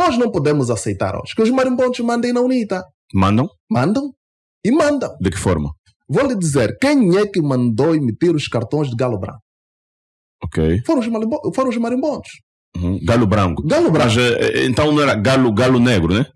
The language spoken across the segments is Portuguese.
nós não podemos aceitar hoje que os marimbondos mandem na UNITA. Mandam? Mandam. E mandam. De que forma? Vou lhe dizer, quem é que mandou emitir os cartões de galo branco? Ok. Foram os marimbondos. Galo branco. Galo branco. Mas então não era galo negro, né?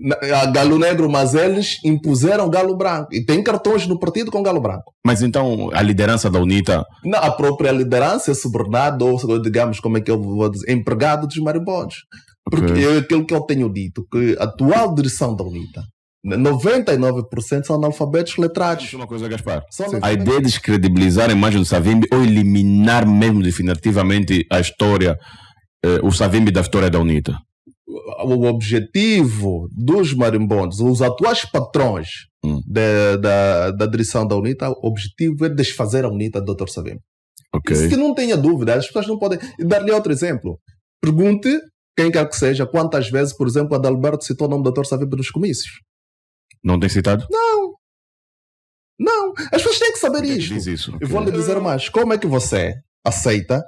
Galo negro, mas eles impuseram galo branco. E tem cartões no partido com galo branco. Mas então a liderança da UNITA... Não, a própria liderança é subordinado, ou digamos, como é que eu vou dizer, empregado dos marimbondos. Porque é aquilo que eu tenho dito, que a atual direção da UNITA, 99% são analfabetos letrados. Uma coisa, Gaspar. A ideia de descredibilizar a imagem do Savimbi ou eliminar mesmo definitivamente a história, o Savimbi da história da UNITA? O objetivo dos marimbondos, os atuais patrões da direção da UNITA, o objetivo é desfazer a UNITA do Dr. Savimbi. Isso que não tenha dúvida, as pessoas não podem... Dar-lhe outro exemplo. Pergunte, quem quer que seja, quantas vezes, por exemplo, Adalberto citou o nome do Dr. Savimbi nos comícios. Não tem citado? Não. As pessoas têm que saber isto. Diz isso. Eu vou lhe dizer mais. Como é que você aceita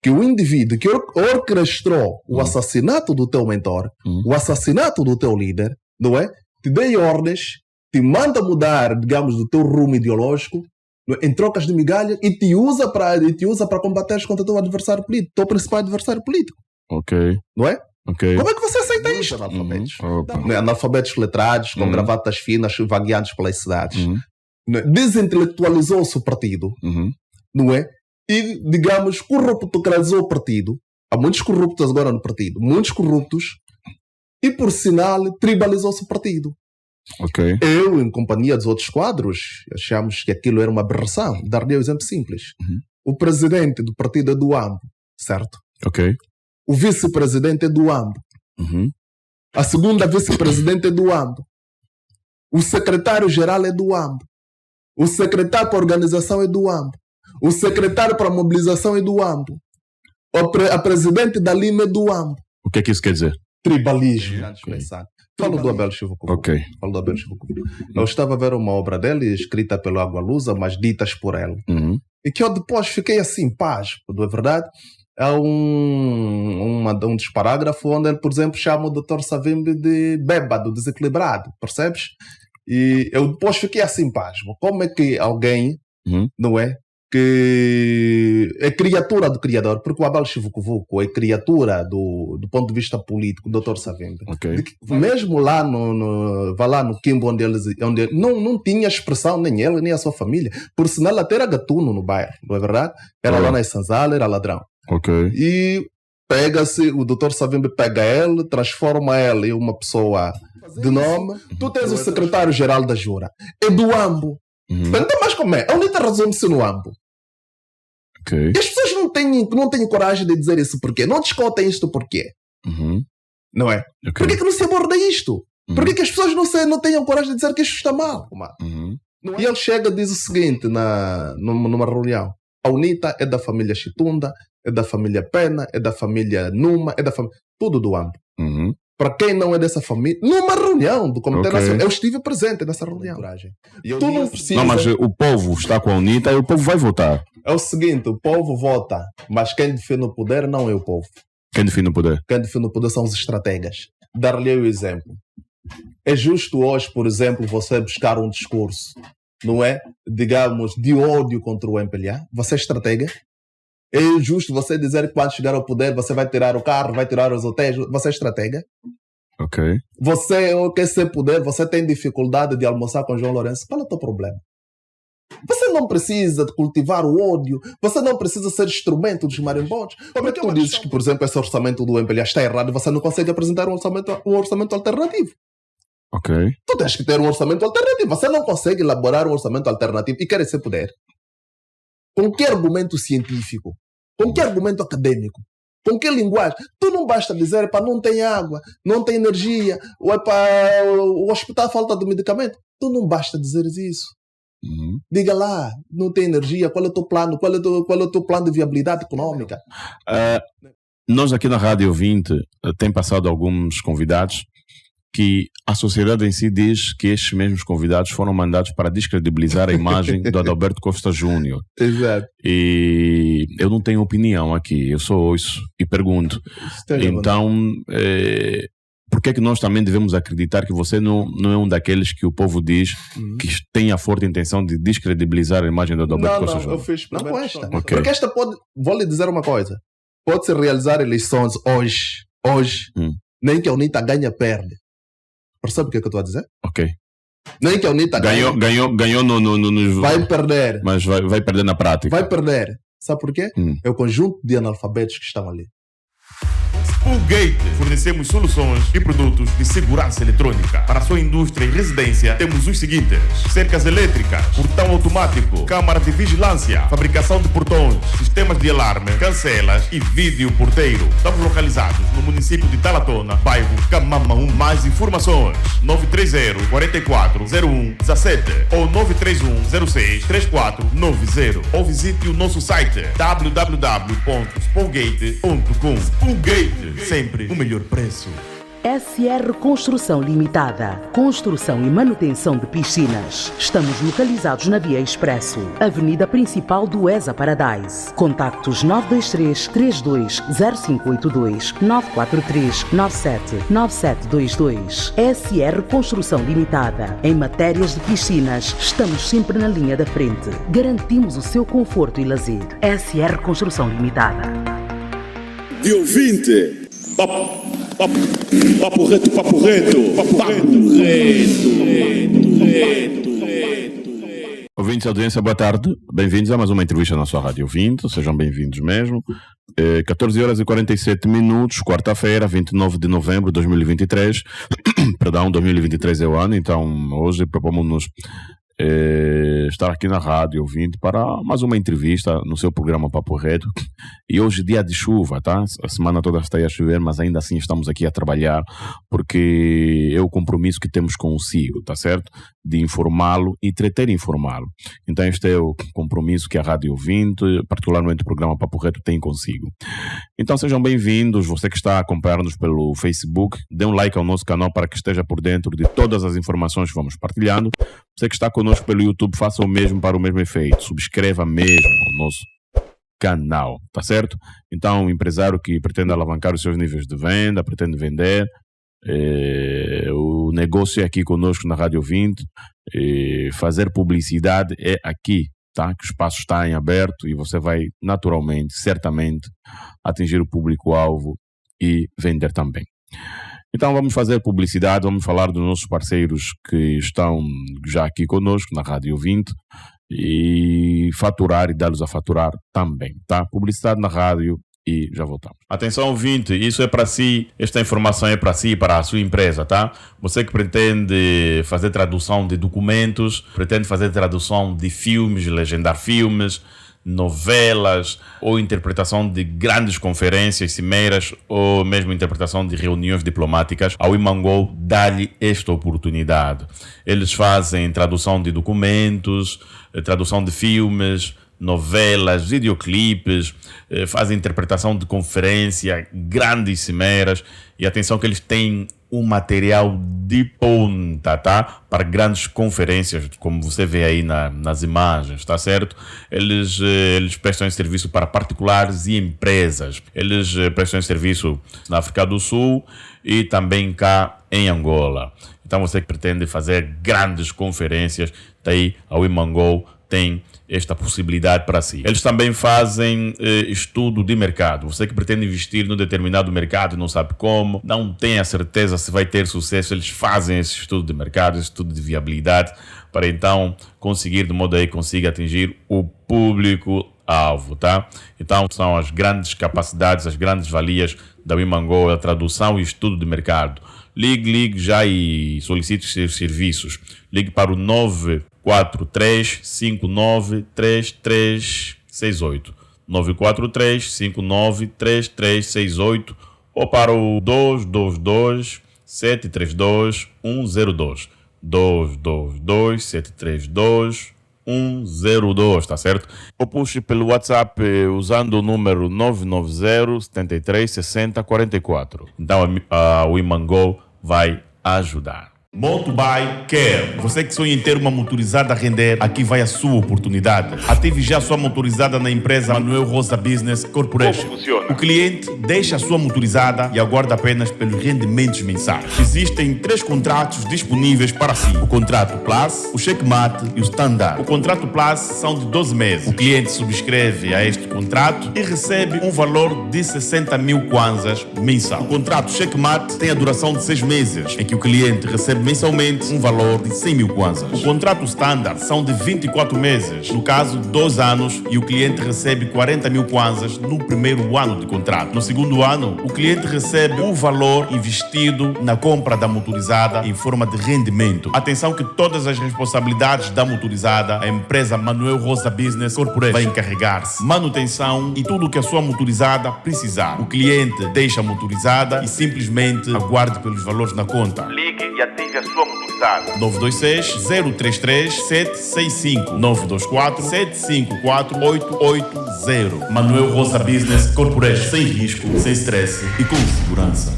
que o indivíduo que orquestrou o assassinato do teu mentor, o assassinato do teu líder, não é? Te dê ordens, te manda mudar, digamos, do teu rumo ideológico, em trocas de migalha, e te usa para combater contra o teu adversário político, teu principal adversário político. Ok. Não é? Okay. Como é que você aceita isto? Analfabetos. Analfabetos letrados, com gravatas finas, vagueantes pelas cidades. Desintelectualizou-se o partido, não é? E, digamos, corruptocratizou o partido. Há muitos corruptos agora no partido. Muitos corruptos. E, por sinal, tribalizou-se o partido. Okay. Eu, em companhia dos outros quadros, achamos que aquilo era uma aberração. Dar-lhe um exemplo simples. O presidente do partido é do AMBO, certo? Ok. O vice-presidente é do AMBO. A segunda vice-presidente é do AMBO. O secretário-geral é do AMBO. O secretário para a organização é do AMBO. O secretário para a mobilização é do AMBO. A presidente da Lima é do AMBO. O que é que isso quer dizer? Tribalismo. Falo do Abel Chivucuvu. Falo do Abel Chivucuvu. Eu estava a ver uma obra dele, escrita pelo Água Lusa, mas ditas por ele. E que eu depois fiquei assim, pasmo, não é verdade? Há um dos parágrafos onde ele, por exemplo, chama o Dr. Savimbi de bêbado, desequilibrado, percebes? E eu depois fiquei assim, pasmo. Como é que alguém, não é? Que é criatura do criador, porque o Abel Chivucuvu é criatura do ponto de vista político do Dr. Savimbi. Mesmo lá no Quimbo, onde ele não tinha expressão, nem ele, nem a sua família. Por sinal, até era gatuno no bairro, não é verdade? Era lá na Sanzala, era ladrão. E pega-se, o Dr. Savimbi pega ele, transforma ele em uma pessoa de nome. Tu tens o secretário-geral da Jura. É do AMBO. Então, mas como é? A UNITA resume-se no AMBO. E as pessoas não têm coragem de dizer isso porquê. Não discutem isto porquê. Não é? Por que não se aborda isto? Por que as pessoas não tenham coragem de dizer que isto está mal? E ele chega e diz o seguinte numa reunião. A UNITA é da família Chitunda, é da família Pena, é da família Numa, é da família... Tudo do AMBO. Para quem não é dessa família, numa reunião do Comitê Nacional, eu estive presente nessa reunião. Tu não precisa... Não, mas o povo está com a UNITA e o povo vai votar. É o seguinte, o povo vota, mas quem define o poder não é o povo. Quem define o poder? Quem define o poder são os estrategas. Dar-lhe o exemplo. É justo hoje, por exemplo, você buscar um discurso, não é? Digamos, de ódio contra o MPLA? Você é estratega? É justo você dizer que quando chegar ao poder você vai tirar o carro, vai tirar os hotéis? Você é estratega? Você quer ser poder, você tem dificuldade de almoçar com João Lourenço? Qual é o teu problema? Você não precisa de cultivar o ódio, você não precisa ser instrumento dos marimbondos. Como é que tu dizes que, por exemplo, esse orçamento do MPLA está errado e você não consegue apresentar um orçamento alternativo? Tu tens que ter um orçamento alternativo. Você não consegue elaborar um orçamento alternativo e quer ser poder. Com que argumento científico? Com que argumento acadêmico? Com que linguagem? Tu não basta dizer, não tem água, não tem energia, ou o hospital falta de medicamento. Tu não basta dizer isso. Diga lá, não tem energia, qual é o teu plano? Qual é o teu plano de viabilidade econômica? Nós aqui na Rádio 20 tem passado alguns convidados que a sociedade em si diz que estes mesmos convidados foram mandados para descredibilizar a imagem do Adalberto Costa Júnior. Exato. E eu não tenho opinião aqui, eu só ouço e pergunto. Então, por que é que nós também devemos acreditar que você não é um daqueles que o povo diz que tem a forte intenção de descredibilizar a imagem do Adalberto Costa Júnior? Eu fiz não com esta. Okay. Porque esta pode, vou lhe dizer uma coisa, pode-se realizar eleições hoje, nem que a UNITA ganhe, perde. Percebe o que é que eu estou a dizer? Ok. Nem que a UNITA ganhou no vai perder. Mas vai perder na prática. Vai perder. Sabe por quê? É o conjunto de analfabetos que estão ali. Spoolgate. Fornecemos soluções e produtos de segurança eletrônica. Para a sua indústria e residência, temos os seguintes: cercas elétricas, portão automático, câmara de vigilância, fabricação de portões, sistemas de alarme, cancelas e vídeo porteiro. Estamos localizados no município de Talatona, bairro Camamaú. Mais informações: 930 44 01 17 ou 931 06 3490. Ou visite o nosso site www.spoolgate.com. Spoolgate, sempre o melhor preço. SR Construção Limitada. Construção e manutenção de piscinas. Estamos localizados na Via Expresso, Avenida Principal do ESA Paradise. Contactos 923 32 0582 943 97 9722. SR Construção Limitada. Em matérias de piscinas, estamos sempre na linha da frente. Garantimos o seu conforto e lazer. SR Construção Limitada. De ouvinte, papo reto. Ouvintes de audiência, boa tarde. Bem-vindos a mais uma entrevista na sua Rádio 20. Sejam bem-vindos mesmo. 14 horas e 47 minutos, quarta-feira, 29 de novembro de 2023. Perdão, 2023 é o ano, então hoje propomos-nos estar aqui na Rádio 20 para mais uma entrevista no seu programa Papo Reto. E hoje dia de chuva, tá? A semana toda está a chover, mas ainda assim estamos aqui a trabalhar porque é o compromisso que temos consigo, tá certo? De informá-lo e entreter e informá-lo. Então este é o compromisso que a Rádio 20, particularmente o programa Papo Reto, tem consigo. Então sejam bem-vindos, você que está a acompanhar-nos pelo Facebook, dê um like ao nosso canal para que esteja por dentro de todas as informações que vamos partilhando. Você que está conosco pelo YouTube, faça o mesmo para o mesmo efeito. Subscreva mesmo o nosso canal, tá certo? Então, o empresário que pretende alavancar os seus níveis de venda, pretende vender, o negócio é aqui conosco na Rádio 20, fazer publicidade é aqui, tá? Que o espaço está em aberto e você vai naturalmente, certamente, atingir o público-alvo e vender também. Então vamos fazer publicidade, vamos falar dos nossos parceiros que estão já aqui conosco na Rádio 20 e faturar e dar-los a faturar também, tá? Publicidade na rádio e já voltamos. Atenção ouvinte, isso é para si, esta informação é para si e para a sua empresa, tá? Você que pretende fazer tradução de documentos, pretende fazer tradução de filmes, legendar filmes, novelas ou interpretação de grandes conferências, cimeiras ou mesmo interpretação de reuniões diplomáticas, a Wimangol dá-lhe esta oportunidade. Eles fazem tradução de documentos, tradução de filmes, novelas, videoclipes, fazem interpretação de conferência, grandes cimeiras e atenção que eles têm um material de ponta, tá? Para grandes conferências, como você vê aí nas imagens, tá certo? Eles prestam esse serviço para particulares e empresas. Eles prestam esse serviço na África do Sul e também cá em Angola. Então você que pretende fazer grandes conferências, daí a Wimangol tem esta possibilidade para si. Eles também fazem estudo de mercado. Você que pretende investir num determinado mercado e não sabe como, não tem a certeza se vai ter sucesso, eles fazem esse estudo de mercado, esse estudo de viabilidade, para então conseguir, de modo aí, consiga atingir o público-alvo, tá? Então são as grandes capacidades, as grandes valias da Wimangol, a tradução e estudo de mercado. Ligue já e solicite os seus serviços. Ligue para o 943-593368. 943-593368 ou para o 222-732-102. 222-732-102, tá certo? Ou puxe pelo WhatsApp usando o número 990-73-60-44. Então a Wimangol vai ajudar. Motobuy Care. Você que sonha em ter uma motorizada a render, aqui vai a sua oportunidade. Ative já a sua motorizada na empresa Manuel Rosa Business Corporation. Como funciona? O cliente deixa a sua motorizada e aguarda apenas pelos rendimentos mensais. Existem 3 contratos disponíveis para si: o contrato Plus, o Checkmate e o Standard. O contrato Plus são de 12 meses. O cliente subscreve a este contrato e recebe um valor de 60 mil kwanzas mensal. O contrato Checkmate tem a duração de 6 meses, em que o cliente recebe mensalmente um valor de 100 mil kwanzas. O contrato Standard são de 24 meses, no caso 2 anos, e o cliente recebe 40 mil kwanzas no primeiro ano de contrato. No segundo ano, o cliente recebe o valor investido na compra da motorizada em forma de rendimento. Atenção que todas as responsabilidades da motorizada, a empresa Manuel Rosa Business Corporation vai encarregar-se. Manutenção e tudo o que a sua motorizada precisar. O cliente deixa a motorizada e simplesmente aguarde pelos valores na conta. Ligue e ative a sua motorizada. 926-033-765 924 754 880. Manuel Rosa Business Corporation. Sem risco, sem stress e com segurança.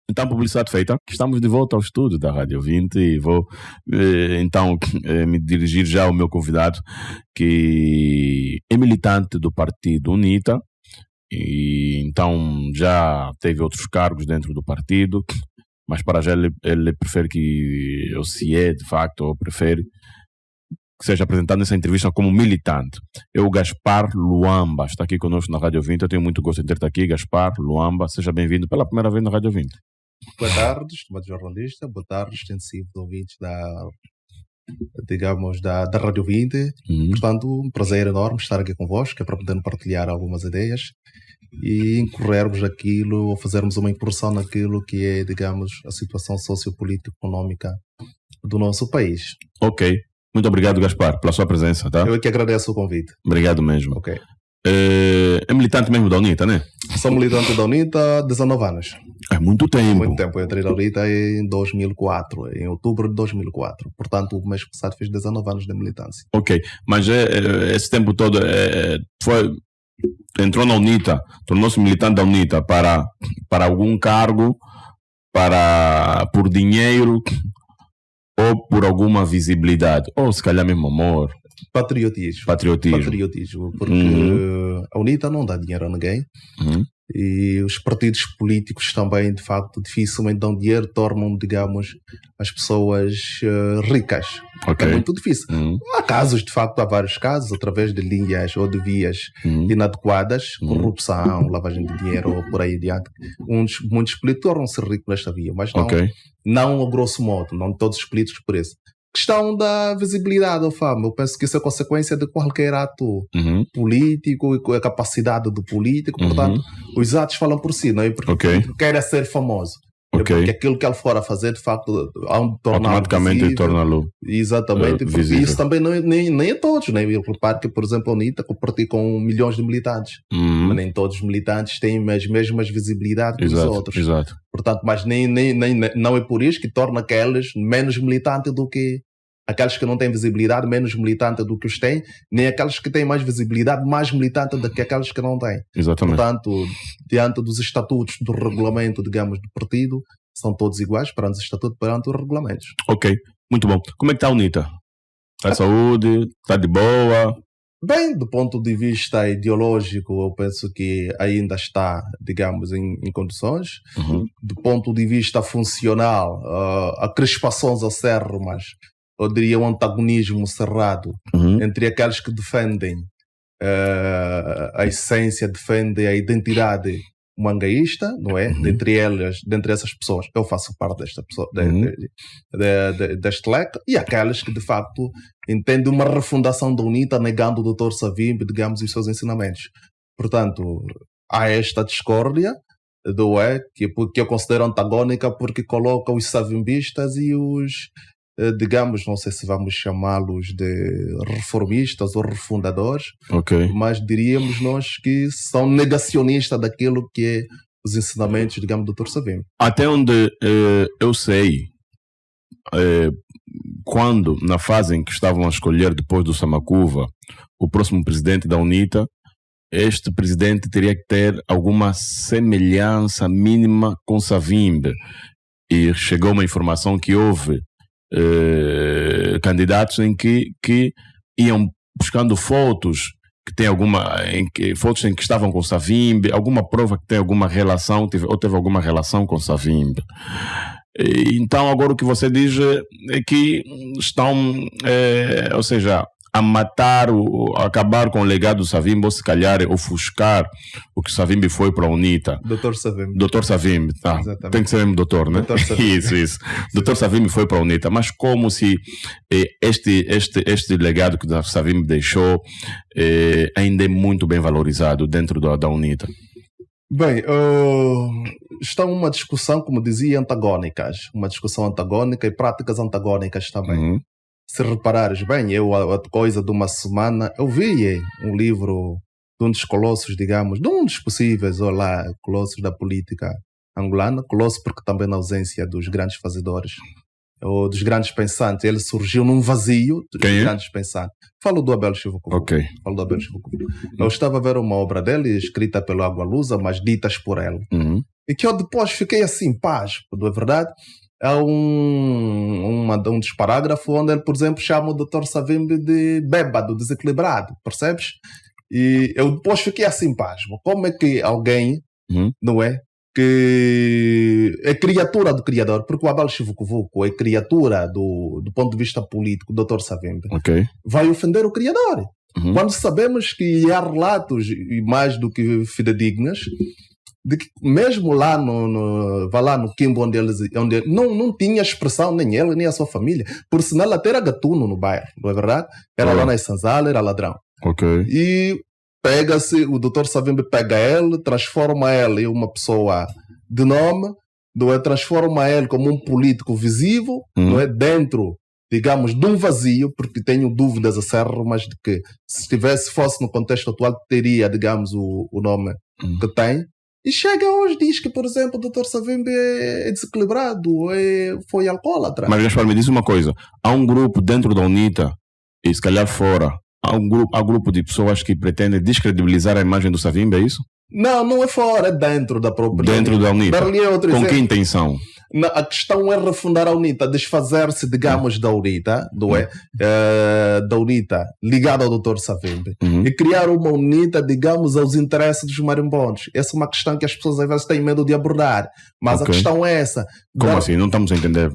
Então, publicidade feita. Estamos de volta ao estúdio da Rádio 20 e vou então me dirigir já ao meu convidado, que é militante do partido UNITA e então já teve outros cargos dentro do partido, mas para já ele prefere que eu se é de facto, ou prefere que seja apresentado nessa entrevista como militante. É o Gaspar Luamba, está aqui conosco na Rádio 20. Eu tenho muito gosto em ter-te aqui, Gaspar Luamba. Seja bem-vindo pela primeira vez na Rádio 20. Boa tarde, estimado jornalista. Boa tarde, extensivo de ouvintes da Rádio 20. Portanto, um prazer enorme estar aqui convosco, é para poder partilhar algumas ideias e incorrermos aquilo, ou fazermos uma incursão naquilo que é, digamos, a situação sociopolítico-económica do nosso país. Ok. Muito obrigado, Gaspar, pela sua presença, tá? Eu é que agradeço o convite. Obrigado mesmo. Ok. É militante mesmo da UNITA, né? Sou militante da UNITA há 19 anos. É muito tempo. Muito tempo. Eu entrei na UNITA em 2004, em outubro de 2004. Portanto, o mês passado fiz 19 anos de militância. Ok. Mas esse tempo todo entrou na UNITA, tornou-se militante da UNITA para algum cargo, por dinheiro ou por alguma visibilidade? Ou se calhar mesmo amor? Patriotismo. Porque a UNITA não dá dinheiro a ninguém. E os partidos políticos também, de facto, dificilmente dão dinheiro, tornam, digamos, as pessoas ricas. Okay. É muito difícil. Há casos, de facto, há vários casos, através de linhas ou de vias inadequadas, corrupção, lavagem de dinheiro ou por aí adiante. Muitos políticos tornam-se ricos nesta via, mas não a grosso modo, não todos os políticos por isso. Questão da visibilidade ou fama, eu penso que isso é consequência de qualquer ato político e a capacidade do político, portanto, os atos falam por si, não é? Porque quer ser famoso. É porque aquilo que ele for a fazer, de facto, automaticamente torna-lo exatamente, porque isso também nem é todos, né? Eu reparo que, por exemplo, a UNITA compartilha com milhões de militantes, mas nem todos os militantes têm as mesmas visibilidades que os outros. Exato. Portanto, mas não é por isso que torna aqueles menos militantes do que aqueles que não têm visibilidade, menos militantes do que os têm, nem aqueles que têm mais visibilidade, mais militantes do que aqueles que não têm. Exatamente. Portanto, diante dos estatutos do regulamento, digamos, do partido, são todos iguais perante o estatuto, perante os regulamentos. Ok, muito bom. Como é que está a UNITA? Está de saúde? Está de boa? Bem, do ponto de vista ideológico, eu penso que ainda está, digamos, em condições. Do ponto de vista funcional, há crispações acérrimas, eu diria um antagonismo cerrado entre aqueles que defendem a essência, defendem a identidade mangaísta, não é? Dentre essas pessoas, eu faço parte desta pessoa, deste leque, e aqueles que de facto entendem uma refundação da UNITA negando o Dr. Savimbi, digamos, os seus ensinamentos. Portanto, há esta discórdia, que eu considero antagónica, porque coloca os savimbistas e os, digamos, não sei se vamos chamá-los de reformistas ou refundadores, mas diríamos nós que são negacionistas daquilo que é os ensinamentos, digamos, do Dr. Savimbi. Até onde eu sei, quando, na fase em que estavam a escolher depois do Samakuva o próximo presidente da UNITA, este presidente teria que ter alguma semelhança mínima com Savimbi. e chegou uma informação que houve candidatos em que iam buscando fotos que tem fotos em que estavam com Savimbi, alguma prova que tem alguma relação, teve alguma relação com Savimbi. Então agora o que você diz é que estão, ou seja, a matar, a acabar com o legado do Savimbi, ou se calhar ofuscar o que Savimbi foi para a UNITA. Dr. Savimbi, tem que ser mesmo doutor, né? Isso. Dr. Savimbi foi para a UNITA, mas como se este legado que o Savimbi deixou ainda é muito bem valorizado dentro da UNITA? Bem, está uma discussão, como dizia, antagónicas. Uma discussão antagónica e práticas antagónicas também. Se reparares bem, a coisa de uma semana, eu vi um livro de um dos colossos, digamos, de um dos possíveis, colossos da política angolana, colosso porque também na ausência dos grandes fazedores, ou dos grandes pensantes, ele surgiu num vazio dos grandes pensantes. Falo do Abel Chivukuvu. Eu estava a ver uma obra dele, escrita pelo Agualusa, mas ditas por ele. E que eu depois fiquei assim, pasmo, é verdade? Há um dos parágrafos onde ele, por exemplo, chama o Dr. Savimbi de bêbado, desequilibrado, percebes? E eu depois fiquei assim, pasmo. Como é que alguém, não é? Que é criatura do Criador, porque o Abel Chivukuvu é criatura do ponto de vista político, o Dr. Savimbi, vai ofender o Criador. Quando sabemos que há relatos, e mais do que fidedignos, de que mesmo lá no Quimbo, onde não tinha expressão, nem ele, nem a sua família, por sinal até era gatuno no bairro, não é verdade? Era lá na Sanzala, era ladrão. E pega-se, o Dr. Savimbi pega ele, transforma ele em uma pessoa de nome, não é? Transforma ele como um político visível, não é? Dentro, digamos, de um vazio, porque tenho dúvidas acérrimas de que se fosse no contexto atual, teria, digamos, o nome que tem. E chega hoje, diz que, por exemplo, o Dr. Savimbi é desequilibrado, foi alcoólatra. Mas me diz uma coisa, há um grupo dentro da UNITA, e se calhar fora, há grupo de pessoas que pretendem descredibilizar a imagem do Savimbi, é isso? Não é fora, é dentro da própria Dentro da UNITA? Com que intenção? A questão é refundar a UNITA, desfazer-se, digamos, da UNITA, da UNITA ligada ao Dr. Savimbi, e criar uma UNITA, digamos, aos interesses dos marimbondos. Essa é uma questão que as pessoas às vezes têm medo de abordar, mas a questão é essa. Como assim? Não estamos a entender.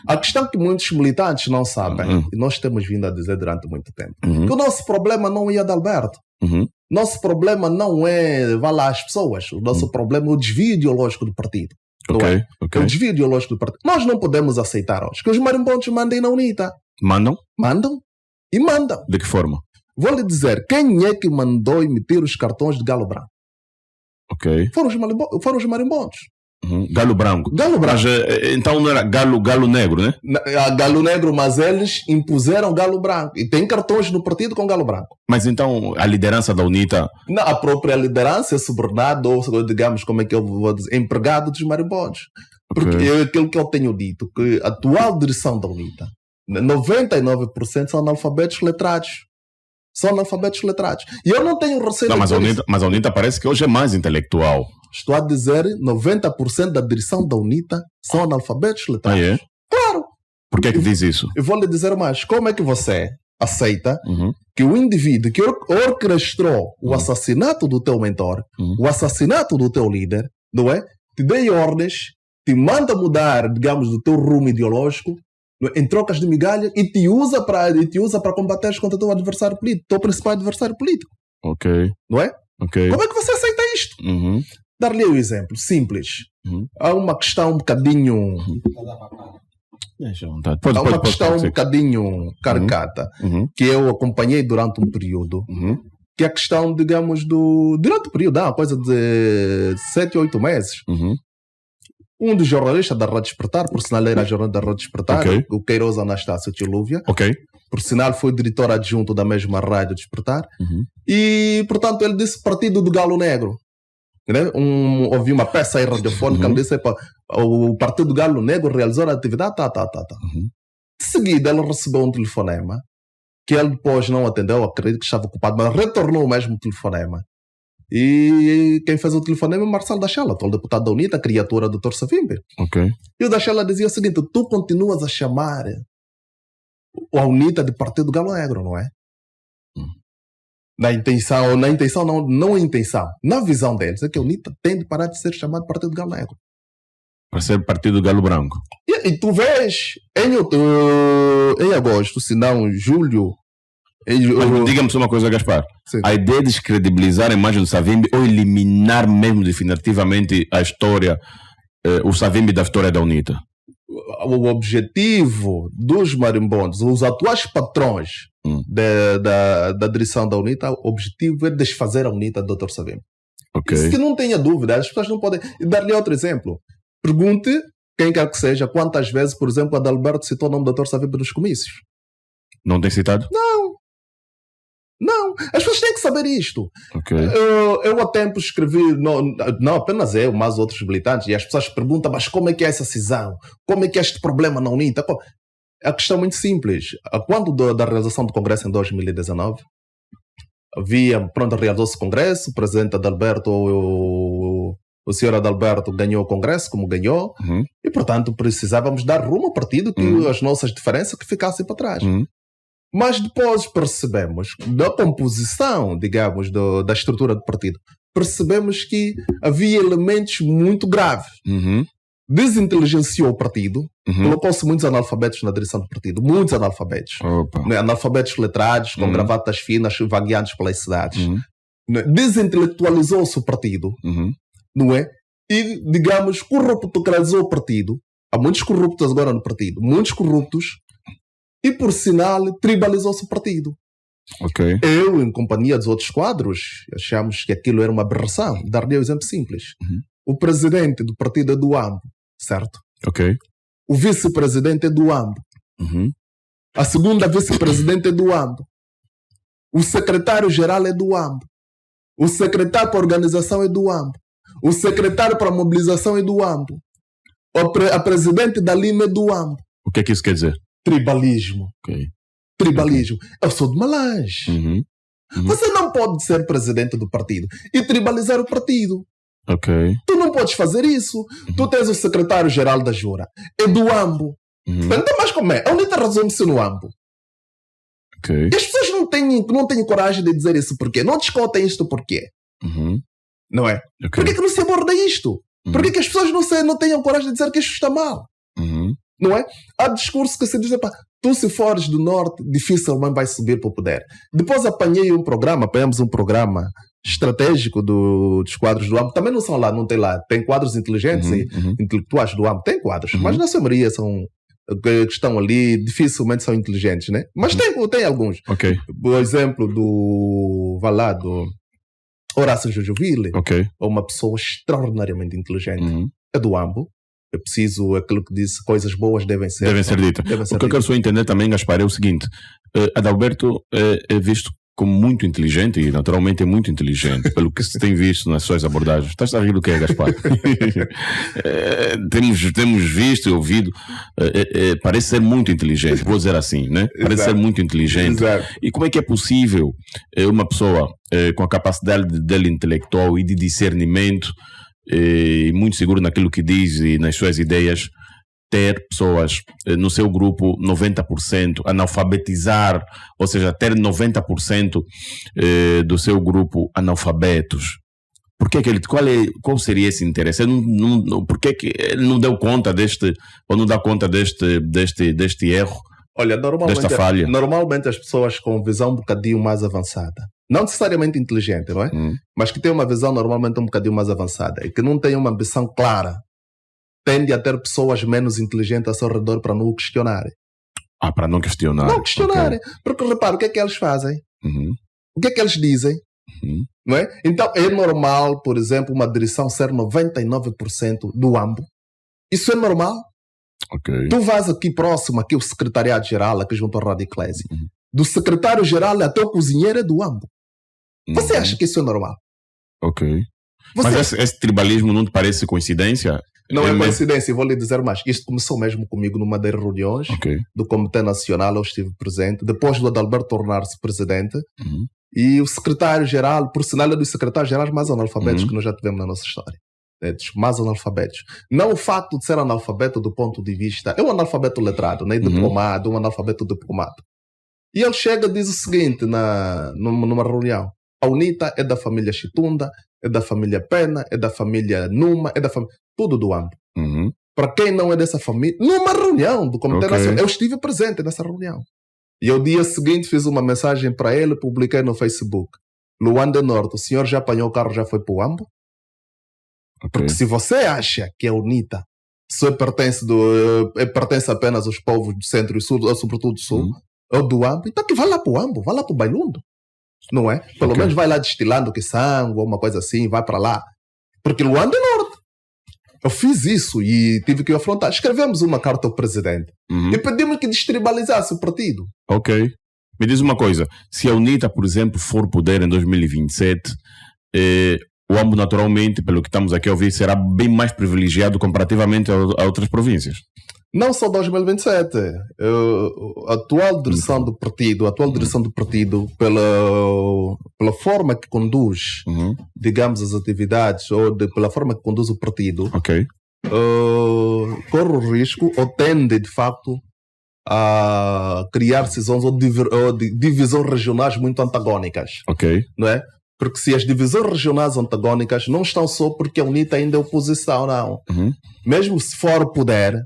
A questão que muitos militantes não sabem, e nós temos vindo a dizer durante muito tempo, que o nosso problema não é de Alberto. Nosso problema não é, vá lá, as pessoas. O nosso problema é o desvio ideológico do partido. É o desvio ideológico do partido. Nós não podemos aceitar hoje que os marimbondos mandem na UNITA. Mandam? Mandam. E mandam. De que forma? Vou lhe dizer, quem é que mandou emitir os cartões de Galo Branco? Foram os marimbondos. Galo branco. Mas, então não era galo negro, né? Galo negro, mas eles impuseram galo branco. E tem cartões no partido com galo branco. Mas então a liderança da UNITA... Não, a própria liderança é subordinado, ou digamos, como é que eu vou dizer, empregado dos marimbondos. Porque é aquilo que eu tenho dito, que a atual direção da UNITA, 99% são analfabetos letrados. E eu não tenho receio de dizer mas a UNITA parece que hoje é mais intelectual. Estou a dizer 90% da direção da UNITA são analfabetos letrados. É? Claro. Por que diz isso? Eu vou lhe dizer mais. Como é que você aceita que o indivíduo que orquestrou o assassinato do teu mentor, o assassinato do teu líder, não é? Te dê ordens, te manda mudar, digamos, do teu rumo ideológico, em trocas de migalha, e te usa para combater contra o teu adversário político, teu principal adversário político. Não é? Como é que você aceita isto? Dar-lhe um exemplo simples. Há uma questão um bocadinho... Há uma questão um bocadinho caricata, que eu acompanhei durante um período, que é a questão, digamos, durante o período, uma coisa de 7 ou 8 meses. Um dos jornalistas da Rádio Despertar, por sinal era jornalista da Rádio Despertar, o Queiroz Anastácio Tilúvia, por sinal foi diretor adjunto da mesma Rádio Despertar, e, portanto, ele disse Partido do Galo Negro. Ouvi uma peça aí radiofónica, ele disse o Partido do Galo Negro realizou a atividade, De seguida, ele recebeu um telefonema, que ele depois não atendeu, acredito que estava ocupado, mas retornou o mesmo telefonema, E quem fez o telefonema é Marcelo Dachela, o deputado da UNITA, criatura do Dr. Savimbi. Ok. E o Dachela dizia o seguinte: tu continuas a chamar a UNITA de Partido Galo Negro, não é? Na intenção, não a intenção. Na visão deles, é que a UNITA tem de parar de ser chamada de Partido Galo Negro. Para ser Partido Galo Branco. E tu vês, em agosto, se não julho... Diga-me só uma coisa, Gaspar. Sim. A ideia de descredibilizar a imagem do Savimbi ou eliminar mesmo definitivamente a história, o Savimbi da história da UNITA? O objetivo dos marimbondos, os atuais patrões da direção da UNITA, o objetivo é desfazer a UNITA do Dr. Savimbi. Ok. Isso que não tenha dúvida, as pessoas não podem... Dar-lhe outro exemplo. Pergunte, quem quer que seja, quantas vezes, por exemplo, Adalberto citou o nome do Dr. Savimbi nos comícios. Não tem citado? Não, as pessoas têm que saber isto. Ok. Eu há tempo escrevi, não apenas eu, mas outros militantes, e as pessoas perguntam, mas como é que é essa cisão? Como é que é este problema na UNITA? A questão é muito simples. Quando da realização do Congresso em 2019, realizou-se o Congresso, o presidente Adalberto, o senhor Adalberto ganhou o Congresso, como ganhou, e portanto precisávamos dar rumo ao partido, que as nossas diferenças que ficassem para trás. Mas depois percebemos, da composição, digamos, da estrutura do partido, percebemos que havia elementos muito graves. Desinteligenciou o partido, colocou-se muitos analfabetos na direção do partido, muitos analfabetos. Né? Analfabetos letrados, com gravatas finas, vagueantes pelas cidades. Né? Desintelectualizou-se o partido, não é? E, digamos, corruptocratizou o partido. Há muitos corruptos agora no partido, muitos corruptos. E, por sinal, tribalizou-se o partido. Ok. Eu, em companhia dos outros quadros, achamos que aquilo era uma aberração. Dar-lhe um exemplo simples. O presidente do partido é do AMBO, certo? Ok. O vice-presidente é do AMBO. A segunda vice-presidente é do AMBO. O secretário-geral é do AMBO. O secretário para a organização é do AMBO. O secretário para a mobilização é do AMBO. A presidente da Lima é do AMBO. O que é que isso quer dizer? Tribalismo. Ok. Tribalismo. Eu sou de Malange. Você não pode ser presidente do partido e tribalizar o partido. Ok. Tu não podes fazer isso. Tu tens o secretário-geral da Jura. É do AMBO. Então, mas como é? A UNITA resume-se no AMBO. Ok. E as pessoas não têm coragem de dizer isso porquê. Não discutem isto porquê. Não é? Ok. Por que não se aborda isto? Por que as pessoas não tenham coragem de dizer que isto está mal? Não é? Há discurso que se diz, tu se fores do norte, dificilmente vais subir para o poder. Depois apanhamos um programa estratégico dos quadros do AMBO. Também não são lá, não tem lá. Tem quadros inteligentes e intelectuais do AMBO. Tem quadros, mas na sua maioria são que estão ali, dificilmente são inteligentes, né? Mas tem alguns. Ok. Por exemplo, do Horácio Jujuville, é uma pessoa extraordinariamente inteligente. É do AMBO. É preciso, aquilo que disse, coisas boas devem ser ditas. O que eu quero só entender também, Gaspar, é o seguinte: Adalberto é visto como muito inteligente e naturalmente é muito inteligente, pelo que se tem visto nas suas abordagens. Estás a rir do que é, Gaspar? Temos visto e ouvido, parece ser muito inteligente, vou dizer assim, né? Parece ser muito inteligente. Exato. E como é que é possível uma pessoa com a capacidade dele intelectual e de discernimento, e muito seguro naquilo que diz e nas suas ideias, ter pessoas no seu grupo 90% analfabetizar, ou seja, ter 90% do seu grupo analfabetos? Por que qual seria esse interesse? Por que ele não deu conta ou não dá conta deste erro? Olha, desta falha? Normalmente as pessoas com visão um bocadinho mais avançada, não necessariamente inteligente, não é? Mas que têm uma visão normalmente um bocadinho mais avançada e que não têm uma ambição clara, tende a ter pessoas menos inteligentes ao seu redor para não o questionarem. Para não questionar. Não questionarem. Okay. Porque repara, o que é que eles fazem? O que é que eles dizem? Não é? Então é normal, por exemplo, uma direção ser 99% do AMBO. Isso é normal. Okay. Tu vais aqui próximo, aqui o secretariado-geral, aqui junto ao Rádio Eclésia. Do secretário-geral até o cozinheiro é do AMBO. Você acha que isso é normal? Ok. Mas esse tribalismo não te parece coincidência? Não é coincidência, e vou lhe dizer mais. Isto começou mesmo comigo numa das reuniões do Comitê Nacional, eu estive presente. Depois do Adalberto tornar-se presidente, E o secretário-geral, por sinal, é dos secretários-gerais mais analfabetos que nós já tivemos na nossa história. Dos mais analfabetos. Não o facto de ser analfabeto do ponto de vista... É um analfabeto letrado, né? Diplomado, um analfabeto diplomado. E ele chega e diz o seguinte numa reunião. A UNITA é da família Chitunda, é da família Pena, é da família Numa, é da família... Tudo do AMBO. Para quem não é dessa família... Numa reunião do Comitê Nacional. Eu estive presente nessa reunião. E ao dia seguinte fiz uma mensagem para ele, publiquei no Facebook. Luanda Norte, o senhor já apanhou o carro, já foi para o AMBO? Porque se você acha que a UNITA só pertence apenas aos povos do centro e sul, ou sobretudo do sul, ou do AMBO, então que vá lá para o AMBO, vá lá para o Bailundo. Não é? Pelo menos vai lá destilando que sangue, ou uma coisa assim, vai para lá. Porque Luanda é Norte. Eu fiz isso e tive que afrontar. Escrevemos uma carta ao presidente e pedimos que destribalizasse o partido. Ok. Me diz uma coisa. Se a UNITA, por exemplo, for poder em 2027, o AMBO, naturalmente, pelo que estamos aqui a ouvir, será bem mais privilegiado comparativamente a outras províncias. Não só 2027. A atual direção do partido, pela forma que conduz, digamos, as atividades, ou pela forma que conduz o partido, corre o risco, ou tende, de facto, a criar cisões ou divisões regionais muito antagónicas. Não é? Porque se as divisões regionais antagónicas não estão só porque a UNITA ainda é oposição, não. Mesmo se for poder,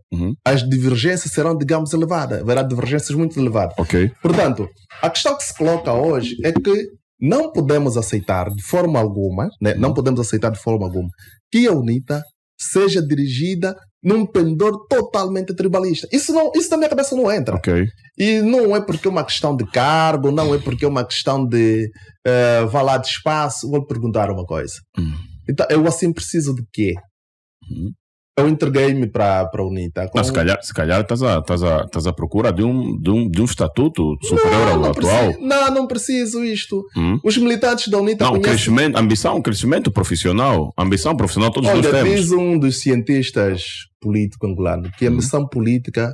as divergências serão, digamos, elevadas. Haverá divergências muito elevadas. Portanto, a questão que se coloca hoje é que não podemos aceitar de forma alguma, né? Não podemos aceitar de forma alguma que a UNITA seja dirigida num pendor totalmente tribalista. Isso na minha cabeça não entra. E não é porque é uma questão de cargo, não é porque é uma questão de vá lá de espaço. Vou lhe perguntar uma coisa. Então, eu assim preciso de quê? Eu entreguei-me para a UNITA. Não, se calhar estás à procura de um estatuto superior ao atual. Não preciso isto. Os militantes da UNITA conhecem... crescimento profissional. Ambição profissional todos nós temos. Diz um dos cientistas políticos angolanos que a missão política,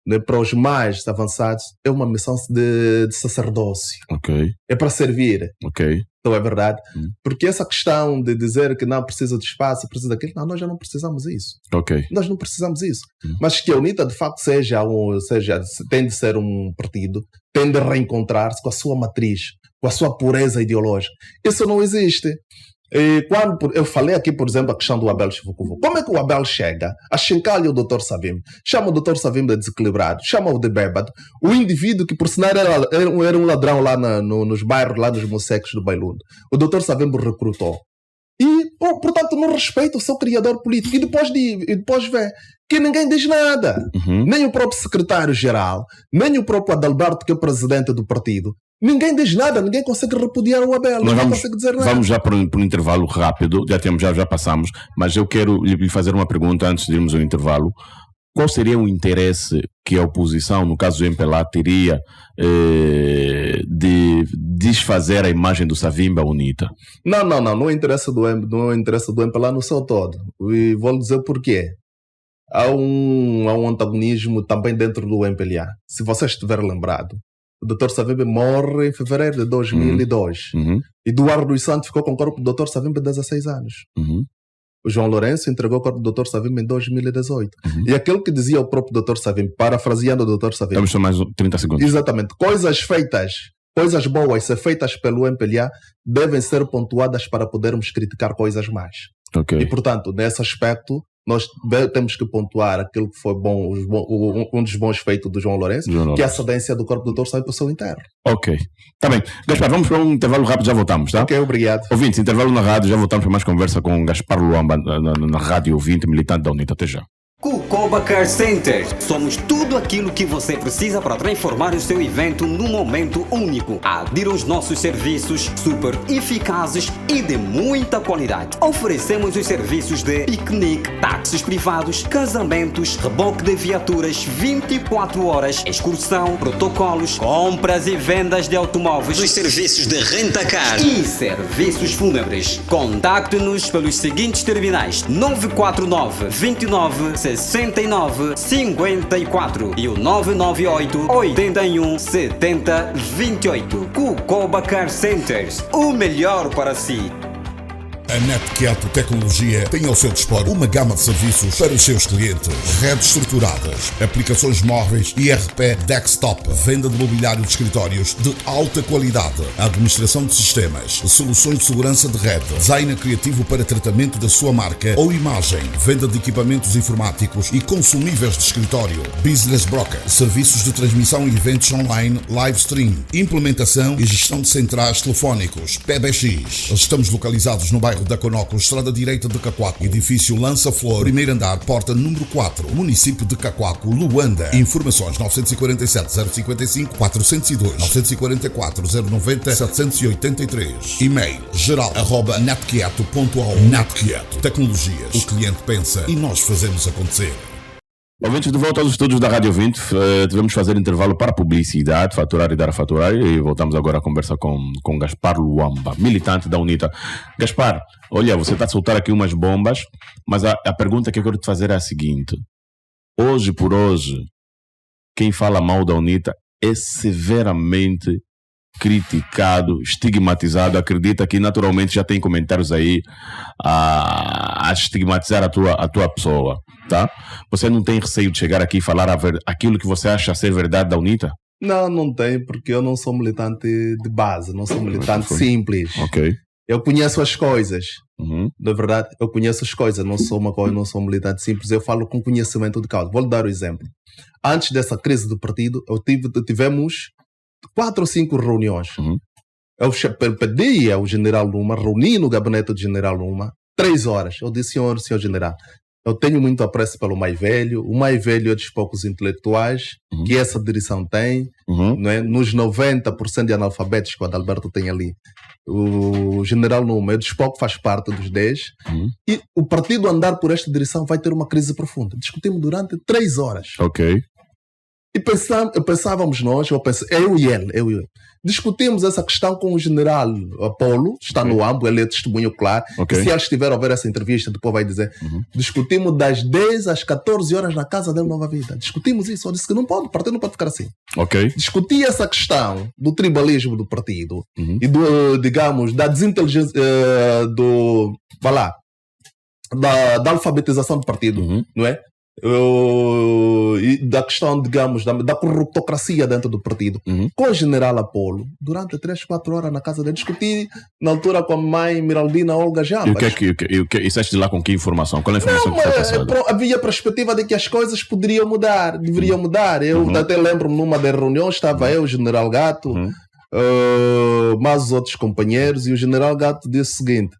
né, para os mais avançados, é uma missão de sacerdócio. É para servir. Então é verdade. Porque essa questão de dizer que não precisa de espaço, precisa daquilo, não, nós já não precisamos disso. Nós não precisamos disso. Mas que a UNITA de facto tem de ser um partido, tem de reencontrar-se com a sua matriz, com a sua pureza ideológica. Isso não existe. E quando eu falei aqui, por exemplo, a questão do Abel Chivukuvu. Como é que o Abel chega a chincalha o Dr. Savimbi? Chama o Dr. Savimbi de desequilibrado, chama-o de bêbado. O indivíduo que, por sinal, era um ladrão lá nos bairros, lá nos mocecos do Bailundo. O Dr. Savimbi recrutou. E, portanto, não respeita o seu criador político. E depois vê que ninguém diz nada. Nem o próprio secretário-geral, nem o próprio Adalberto, que é o presidente do partido. Ninguém diz nada, ninguém consegue repudiar o Abel, ninguém consegue dizer nada. Vamos já para um intervalo rápido, já passamos, mas eu quero lhe fazer uma pergunta antes de irmos ao intervalo. Qual seria o interesse que a oposição, no caso do MPLA, teria de desfazer a imagem do Savimbi à UNITA? Não interessa do MPLA no seu todo. E vou lhe dizer porquê. Há um antagonismo também dentro do MPLA. Se você estiver lembrado, o Dr. Savimbi morre em fevereiro de 2002. Eduardo dos Santos ficou com o corpo do Dr. Savimbi 16 anos. O João Lourenço entregou o corpo do Dr. Savimbi em 2018. E aquele que dizia o próprio Dr. Savimbi, parafraseando o Dr. Savimbi... Estamos só mais 30 segundos. Exatamente. Coisas boas ser feitas pelo MPLA devem ser pontuadas para podermos criticar coisas más. E, portanto, nesse aspecto, nós temos que pontuar aquilo que foi bom, um dos bons feitos do João Lourenço, que é a cedência do corpo do Dr. Savimbi para o seu enterro. Está bem. Gaspar, vamos para um intervalo rápido, já voltamos, tá? Obrigado. Ouvintes, intervalo na rádio, já voltamos para mais conversa com Gaspar Luamba na rádio ouvinte, militante da UNITA. Até já. Cucoba Car Center. Somos tudo aquilo que você precisa para transformar o seu evento num momento único. Adira aos nossos serviços super eficazes e de muita qualidade. Oferecemos os serviços de piquenique, táxis privados, casamentos, reboque de viaturas 24 horas, excursão, protocolos, compras e vendas de automóveis, os serviços de renta-car e serviços fúnebres. Contacte-nos pelos seguintes terminais: 949 29 69 54 e o 998 81 70 28. Cucoba Car Centers, o melhor para si. A NetQuieto Tecnologia tem ao seu dispor uma gama de serviços para os seus clientes. Redes estruturadas, aplicações móveis e ERP desktop, venda de mobiliário de escritórios de alta qualidade, administração de sistemas, soluções de segurança de rede, design criativo para tratamento da sua marca ou imagem, venda de equipamentos informáticos e consumíveis de escritório, business broker, serviços de transmissão e eventos online, live stream, implementação e gestão de centrais telefónicos, PBX. Estamos localizados no bairro da Conoco, Estrada Direita de Cacoaco, edifício Lança Flor, primeiro andar, porta número 4, município de Cacoaco, Luanda. Informações 947-055-402, 944-090-783. E-mail geral@netquieto.ao. NetQuieto Tecnologias. O cliente pensa e nós fazemos acontecer. Ouvintes, de volta aos estúdios da Rádio 20, tivemos fazer intervalo para publicidade, faturar e dar a faturar, e voltamos agora a conversa com Gaspar Luamba, militante da UNITA. Gaspar, olha, você está a soltar aqui umas bombas, mas a pergunta que eu quero te fazer é a seguinte: hoje por hoje, quem fala mal da UNITA é severamente criticado, estigmatizado. Acredita que naturalmente já tem comentários aí a estigmatizar a tua pessoa, tá? Você não tem receio de chegar aqui e falar aquilo que você acha ser verdade da UNITA? Não tem, porque eu não sou militante de base, não sou militante simples. Ok. Eu conheço as coisas. Na verdade, eu conheço as coisas, não sou militante simples, eu falo com conhecimento de causa. Vou-lhe dar um exemplo. Antes dessa crise do partido, tivemos 4 ou 5 reuniões. Eu pedi ao general Luma, reuni no gabinete do general Luma, 3 horas. Eu disse, senhor general, eu tenho muito apreço pelo mais velho. O mais velho é dos poucos intelectuais que essa direção tem. Não é? Nos 90% de analfabetos que o Adalberto tem ali, o general Luma é dos poucos, faz parte dos 10. E o partido andar por esta direção vai ter uma crise profunda. Discutimos durante 3 horas. Ok. E pensávamos nós, eu e ele, discutimos essa questão com o general Apolo, está no AMBO, ele é testemunho claro. Okay. Se ele estiver a ver essa entrevista, depois vai dizer. Discutimos das 10 às 14 horas na casa dele, Nova Vida. Discutimos isso. Eu disse que não pode, o partido não pode ficar assim. Ok. Discuti essa questão do tribalismo do partido e do, digamos, da desinteligência, da alfabetização do partido, não é? E da questão, digamos, da corruptocracia dentro do partido, com o general Apolo, durante 3, 4 horas na casa dele. Discuti na altura com a mãe Miraldina Olga Jambas. E saíste de lá com que informação? Qual é a informação que foi passada? Havia a perspectiva de que as coisas poderiam mudar, deveriam mudar. Eu até lembro-me numa das reuniões, estava eu, o general Gato, mais os outros companheiros, e o general Gato disse o seguinte: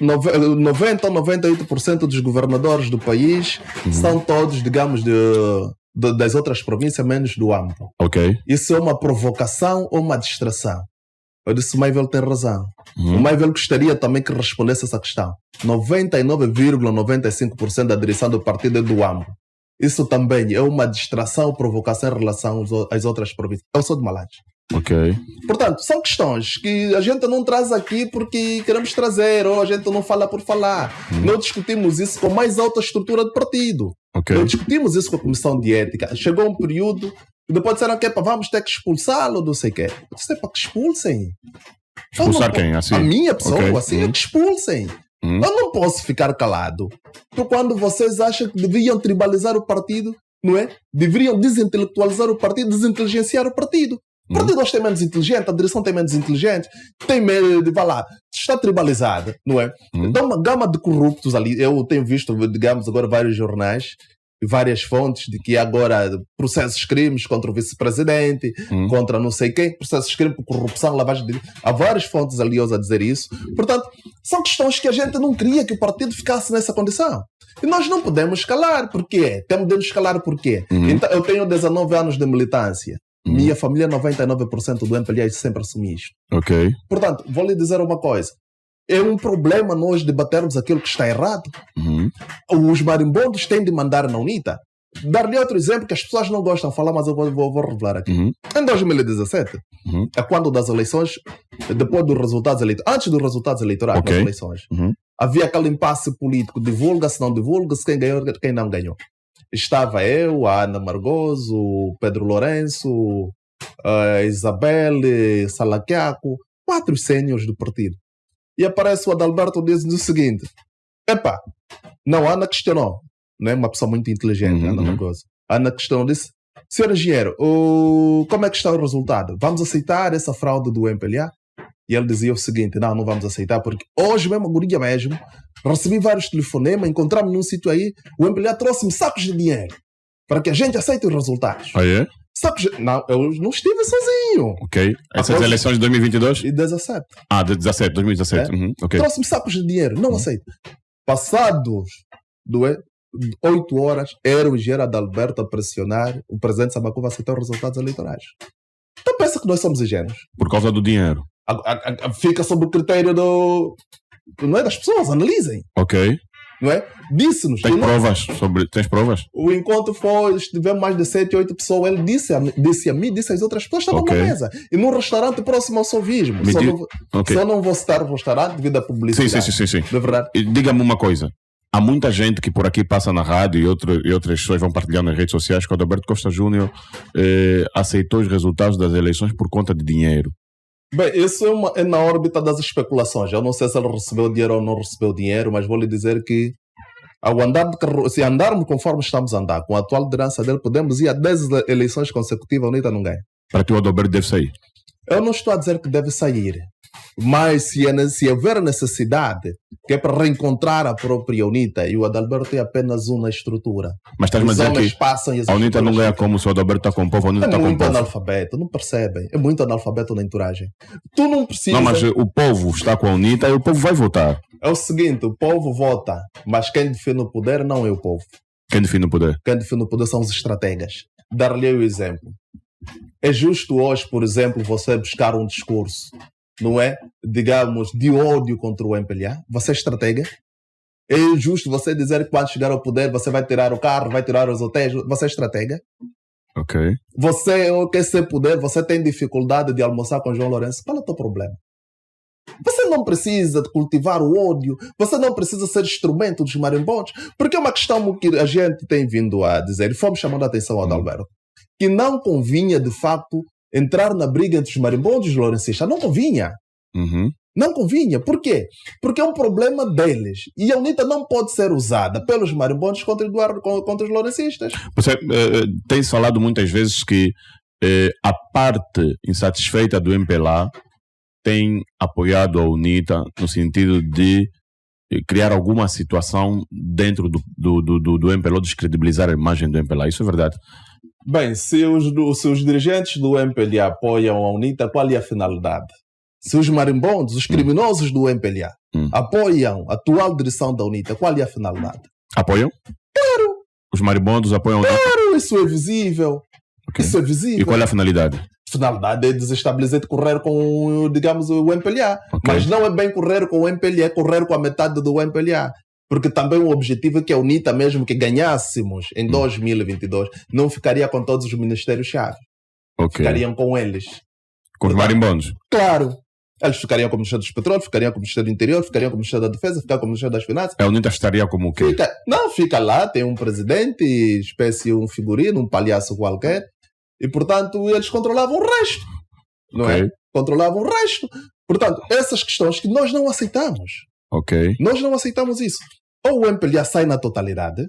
90 ou 98% dos governadores do país são todos, digamos, das outras províncias, menos do AMPO. Ok. Isso é uma provocação ou uma distração? Eu disse, o Maivel tem razão. O Maivel gostaria também que respondesse essa questão. 99,95% da direção do partido é do AMPO. Isso também é uma distração ou provocação em relação às outras províncias. Eu sou de Malate. Ok. Portanto, são questões que a gente não traz aqui porque queremos trazer, ou a gente não fala por falar. Nós discutimos isso com a mais alta estrutura do partido. Okay. Nós discutimos isso com a Comissão de Ética. Chegou um período e depois disseram que vamos ter que expulsá-lo, não sei o quê. Eu disse, para que expulsem. Expulsar quem? Assim? A minha pessoa, Okay. assim, é que expulsem. Eu não posso ficar calado. Porque quando vocês acham que deviam tribalizar o partido, não é? Deveriam desintelectualizar o partido, desinteligenciar o partido. O partido hoje tem menos inteligente, a direção tem menos inteligente, tem medo de, está tribalizada, não é? Então, uma gama de corruptos ali. Eu tenho visto, digamos, agora vários jornais e várias fontes de que agora processos crimes contra o vice-presidente, contra não sei quem, processos crimes por corrupção, lavagem de dinheiro. Há várias fontes ali a dizer isso. Portanto, são questões que a gente não queria que o partido ficasse nessa condição. E nós não podemos calar. Porquê? Temos de nos calar porquê? Então, eu tenho 19 anos de militância. Minha família, 99% do MPLA sempre assumi isto. Ok. Portanto, vou lhe dizer uma coisa. É um problema nós debatermos aquilo que está errado. Os marimbondos têm de mandar na UNITA. Dar-lhe outro exemplo que as pessoas não gostam de falar, mas eu vou revelar aqui. Em 2017, é quando das eleições, depois dos resultados eleitorais, antes dos resultados eleitorais das eleições, havia aquele impasse político, divulga-se, não divulga-se, quem ganhou, quem não ganhou. Estava eu, a Ana Margoso, o Pedro Lourenço, a Isabel Salaquiaco, 4 séniores do partido. E aparece o Adalberto dizendo o seguinte: epá, não, a Ana questionou, não é uma pessoa muito inteligente, Ana Margoso. A Ana questionou, disse: senhor engenheiro, como é que está o resultado? Vamos aceitar essa fraude do MPLA? E ele dizia o seguinte: não vamos aceitar, porque hoje mesmo, agora mesmo, recebi vários telefonemas, encontramos num sítio aí, o MPLA trouxe-me sacos de dinheiro para que a gente aceite os resultados. Ah, é? Sacos de... Não, eu não estive sozinho. Ok. Essas eleições de 2022? E 17. Ah, de 2017. Okay. Trouxe-me sacos de dinheiro, não aceito. Passados 8 horas, era o engenheiro Adalberto a pressionar o presidente Samacuva a aceitar os resultados eleitorais. Então pensa que nós somos ingênuos. Por causa do dinheiro? Fica sob o critério não é das pessoas, analisem. Ok. Não é? Disse-nos. Tens provas? O encontro foi, estivemos mais de 7, 8 pessoas. Ele disse a mim, disse às outras pessoas, estavam na mesa. E num restaurante próximo ao Sovismo. Só não vou citar o restaurante devido à publicidade. Sim. De verdade. Diga-me uma coisa. Há muita gente que por aqui passa na rádio e outras pessoas vão partilhando nas redes sociais que o Adalberto Costa Júnior aceitou os resultados das eleições por conta de dinheiro. Bem, isso é na órbita das especulações. Eu não sei se ele recebeu dinheiro ou não recebeu dinheiro, mas vou lhe dizer que se andarmos conforme estamos a andar, com a atual liderança dele, podemos ir a 10 eleições consecutivas, a UNITA não ganha. Para ti o Adalberto deve sair? Eu não estou a dizer que deve sair. Mas se houver necessidade, que é para reencontrar a própria UNITA, e o Adalberto tem apenas uma estrutura. Mas estás a dizer que a UNITA não ganha como se o Adalberto está com o povo, a UNITA está com o povo. É muito analfabeto, não percebem? É muito analfabeto na entouragem. Tu não precisas... Não, mas o povo está com a UNITA e o povo vai votar. É o seguinte, o povo vota, mas quem define o poder não é o povo. Quem define o poder? Quem define o poder são os estrategas. Dar-lhe o exemplo. É justo hoje, por exemplo, você buscar um discurso, não é? Digamos, de ódio contra o MPLA. Você é estratega. É justo você dizer que quando chegar ao poder você vai tirar o carro, vai tirar os hotéis. Você é estratega. Ok. Você quer ser poder, você tem dificuldade de almoçar com João Lourenço. Qual é o teu problema? Você não precisa de cultivar o ódio. Você não precisa ser instrumento dos marimbondos. Porque é uma questão que a gente tem vindo a dizer, e fomos chamando a atenção ao Adalberto, que não convinha, de facto, entrar na briga entre os marimbondos e os lourencistas. Não convinha. Não convinha. Por quê? Porque é um problema deles. E a UNITA não pode ser usada pelos marimbondos contra os lourencistas. Você tem falado muitas vezes que a parte insatisfeita do MPLA tem apoiado a UNITA no sentido de criar alguma situação dentro do MPLA, descredibilizar a imagem do MPLA. Isso é verdade? Bem, se os dirigentes do MPLA apoiam a UNITA, qual é a finalidade? Se os marimbondos, os criminosos do MPLA, apoiam a atual direção da UNITA, qual é a finalidade? Apoiam? Claro! Os marimbondos apoiam a UNITA? Claro, isso é visível. Okay. Isso é visível. E qual é a finalidade? A finalidade é desestabilizar de correr com, digamos, o MPLA. Okay. Mas não é bem correr com o MPLA, é correr com a metade do MPLA. Porque também o objetivo é que a UNITA, mesmo que ganhássemos em 2022, não ficaria com todos os ministérios-chave. Okay. Ficariam com eles. Com os marimbondos? Claro. Eles ficariam com o Ministério dos Petróleos, ficariam com o Ministério do Interior, ficariam com o Ministério da Defesa, ficariam com o Ministério das Finanças. A UNITA estaria como o quê? Fica lá, tem um presidente, espécie um figurino, um palhaço qualquer, e portanto eles controlavam o resto. Não é? Controlavam o resto. Portanto, essas questões que nós não aceitamos. Ok. Nós não aceitamos isso. Ou o MPLA sai na totalidade,